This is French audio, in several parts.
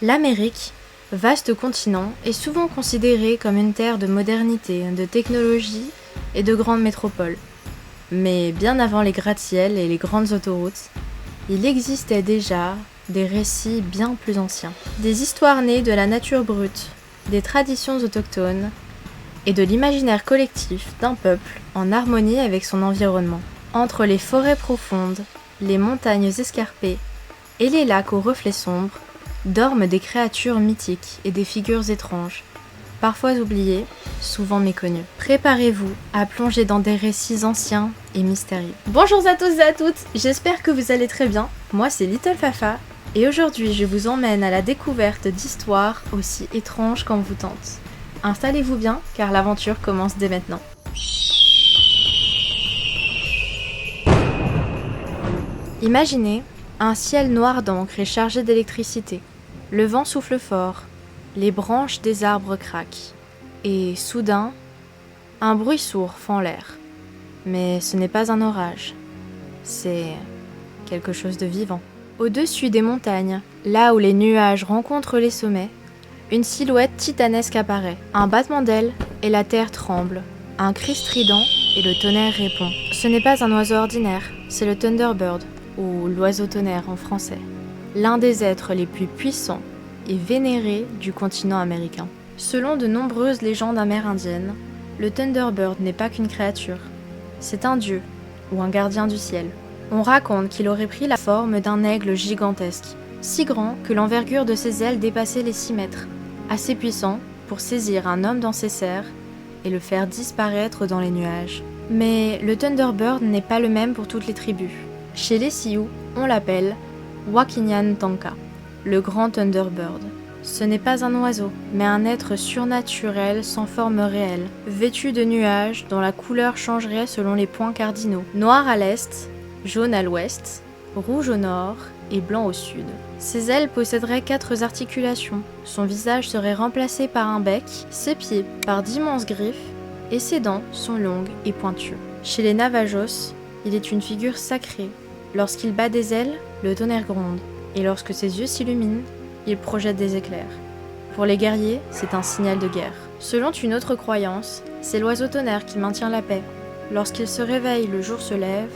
L'Amérique, vaste continent, est souvent considérée comme une terre de modernité, de technologie et de grandes métropoles. Mais bien avant les gratte-ciels et les grandes autoroutes, il existait déjà des récits bien plus anciens. Des histoires nées de la nature brute, des traditions autochtones et de l'imaginaire collectif d'un peuple en harmonie avec son environnement. Entre les forêts profondes, les montagnes escarpées et les lacs aux reflets sombres, dorment des créatures mythiques et des figures étranges, parfois oubliées, souvent méconnues. Préparez-vous à plonger dans des récits anciens et mystérieux. Bonjour à tous et à toutes, j'espère que vous allez très bien. Moi c'est Little Fafa, et aujourd'hui je vous emmène à la découverte d'histoires aussi étranges qu'envoûtantes. Installez-vous bien, car l'aventure commence dès maintenant. Imaginez un ciel noir d'encre et chargé d'électricité. Le vent souffle fort, les branches des arbres craquent. Et soudain, un bruit sourd fend l'air. Mais ce n'est pas un orage, c'est quelque chose de vivant. Au-dessus des montagnes, là où les nuages rencontrent les sommets, une silhouette titanesque apparaît. Un battement d'ailes et la terre tremble. Un cri strident et le tonnerre répond. Ce n'est pas un oiseau ordinaire, c'est le Thunderbird, ou l'oiseau tonnerre en français, l'un des êtres les plus puissants et vénérés du continent américain. Selon de nombreuses légendes amérindiennes, le Thunderbird n'est pas qu'une créature, c'est un dieu ou un gardien du ciel. On raconte qu'il aurait pris la forme d'un aigle gigantesque, si grand que l'envergure de ses ailes dépassait les 6 mètres, assez puissant pour saisir un homme dans ses serres et le faire disparaître dans les nuages. Mais le Thunderbird n'est pas le même pour toutes les tribus. Chez les Sioux, on l'appelle Wakinyan Tanka, le grand Thunderbird. Ce n'est pas un oiseau, mais un être surnaturel sans forme réelle, vêtu de nuages dont la couleur changerait selon les points cardinaux. Noir à l'est, jaune à l'ouest, rouge au nord et blanc au sud. Ses ailes posséderaient 4 articulations, son visage serait remplacé par un bec, ses pieds par d'immenses griffes, et ses dents sont longues et pointues. Chez les Navajos, il est une figure sacrée. Lorsqu'il bat des ailes, le tonnerre gronde, et lorsque ses yeux s'illuminent, il projette des éclairs. Pour les guerriers, c'est un signal de guerre. Selon une autre croyance, c'est l'oiseau tonnerre qui maintient la paix. Lorsqu'il se réveille, le jour se lève,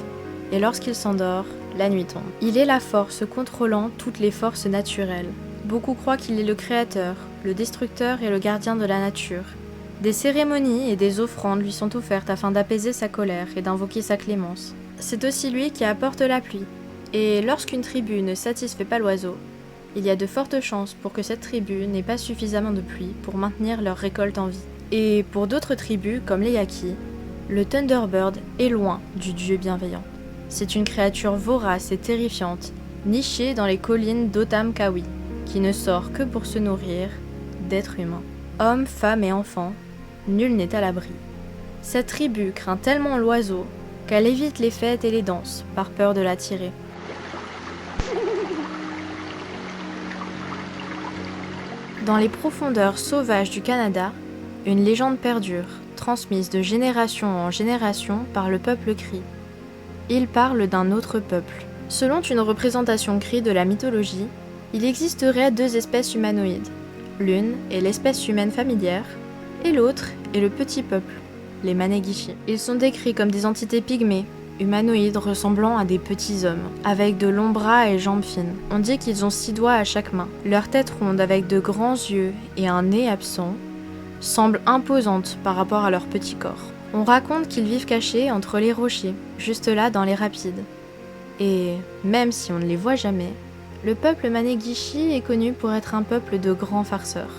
et lorsqu'il s'endort, la nuit tombe. Il est la force contrôlant toutes les forces naturelles. Beaucoup croient qu'il est le créateur, le destructeur et le gardien de la nature. Des cérémonies et des offrandes lui sont offertes afin d'apaiser sa colère et d'invoquer sa clémence. C'est aussi lui qui apporte la pluie. Et lorsqu'une tribu ne satisfait pas l'oiseau, il y a de fortes chances pour que cette tribu n'ait pas suffisamment de pluie pour maintenir leur récolte en vie. Et pour d'autres tribus, comme les Yaquis, le Thunderbird est loin du dieu bienveillant. C'est une créature vorace et terrifiante, nichée dans les collines d'Otamkawi, qui ne sort que pour se nourrir d'êtres humains. Hommes, femmes et enfants, nul n'est à l'abri. Cette tribu craint tellement l'oiseau qu'elle évite les fêtes et les danses par peur de l'attirer. Dans les profondeurs sauvages du Canada, une légende perdure, transmise de génération en génération par le peuple Cri. Il parle d'un autre peuple. Selon une représentation Cri de la mythologie, il existerait 2 espèces humanoïdes. L'une est l'espèce humaine familière, et l'autre est le petit peuple, les Manegishi. Ils sont décrits comme des entités pygmées, humanoïdes ressemblant à des petits hommes, avec de longs bras et jambes fines. On dit qu'ils ont 6 doigts à chaque main. Leur tête ronde avec de grands yeux et un nez absent semble imposante par rapport à leur petit corps. On raconte qu'ils vivent cachés entre les rochers, juste là dans les rapides. Et même si on ne les voit jamais, le peuple Manegishi est connu pour être un peuple de grands farceurs.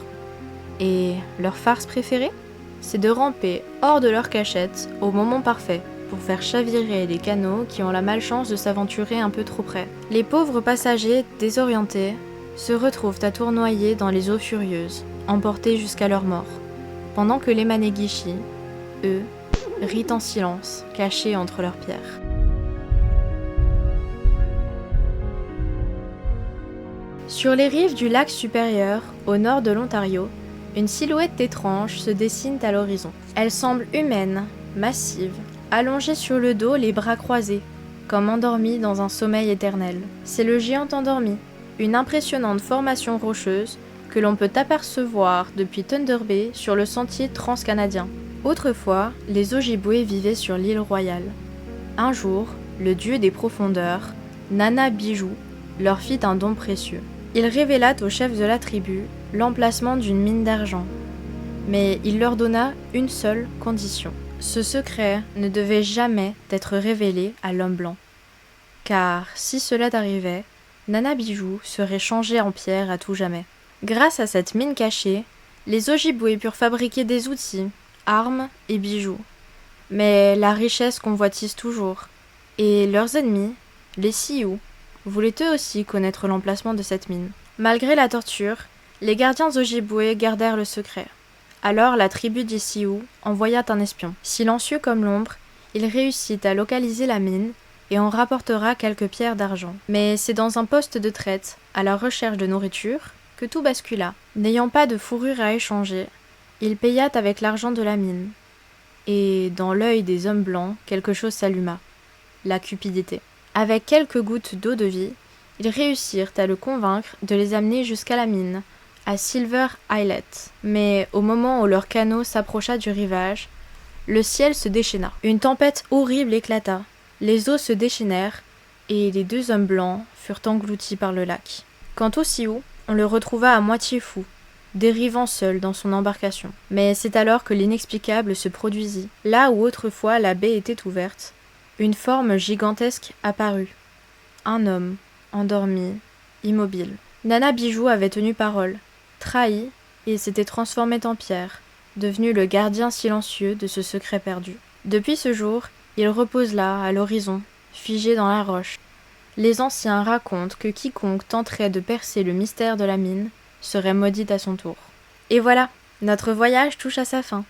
Et leur farce préférée ? C'est de ramper hors de leur cachette au moment parfait pour faire chavirer les canots qui ont la malchance de s'aventurer un peu trop près. Les pauvres passagers, désorientés, se retrouvent à tournoyer dans les eaux furieuses, emportés jusqu'à leur mort, pendant que les Manegishi, eux, rient en silence, cachés entre leurs pierres. Sur les rives du lac supérieur, au nord de l'Ontario, une silhouette étrange se dessine à l'horizon. Elle semble humaine, massive, allongée sur le dos, les bras croisés, comme endormie dans un sommeil éternel. C'est le géant endormi, une impressionnante formation rocheuse que l'on peut apercevoir depuis Thunder Bay sur le sentier transcanadien. Autrefois, les Ojibwés vivaient sur l'île Royale. Un jour, le dieu des profondeurs, Nana Bijou, leur fit un don précieux. Il révéla au chef de la tribu l'emplacement d'une mine d'argent. Mais il leur donna une seule condition. Ce secret ne devait jamais être révélé à l'homme blanc. Car si cela arrivait, Nana Bijou serait changée en pierre à tout jamais. Grâce à cette mine cachée, les Ojibwés purent fabriquer des outils, armes et bijoux. Mais la richesse convoitise toujours, et leurs ennemis, les Sioux, voulaient eux aussi connaître l'emplacement de cette mine. Malgré la torture, les gardiens Ojibwés gardèrent le secret. Alors la tribu des Sioux envoya un espion. Silencieux comme l'ombre, il réussit à localiser la mine et en rapportera quelques pierres d'argent. Mais c'est dans un poste de traite, à la recherche de nourriture, que tout bascula. N'ayant pas de fourrure à échanger, il paya avec l'argent de la mine. Et dans l'œil des hommes blancs, quelque chose s'alluma. La cupidité. Avec quelques gouttes d'eau de vie, ils réussirent à le convaincre de les amener jusqu'à la mine, à Silver Islet. Mais au moment où leur canot s'approcha du rivage, le ciel se déchaîna. Une tempête horrible éclata, les eaux se déchaînèrent, et les deux hommes blancs furent engloutis par le lac. Quant au Sioux, on le retrouva à moitié fou, dérivant seul dans son embarcation. Mais c'est alors que l'inexplicable se produisit. Là où autrefois la baie était ouverte, une forme gigantesque apparut. Un homme, endormi, immobile. Nana Bijou avait tenu parole, trahi, et s'était transformé en pierre, devenu le gardien silencieux de ce secret perdu. Depuis ce jour, il repose là, à l'horizon, figé dans la roche. Les anciens racontent que quiconque tenterait de percer le mystère de la mine serait maudit à son tour. Et voilà, notre voyage touche à sa fin.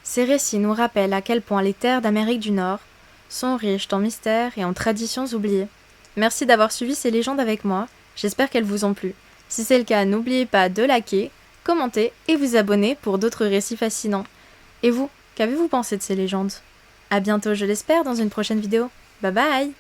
Ces récits nous rappellent à quel point les terres d'Amérique du Nord sont riches en mystères et en traditions oubliées. Merci d'avoir suivi ces légendes avec moi, j'espère qu'elles vous ont plu. Si c'est le cas, n'oubliez pas de liker, commenter et vous abonner pour d'autres récits fascinants. Et vous, qu'avez-vous pensé de ces légendes ? À bientôt, je l'espère, dans une prochaine vidéo. Bye bye!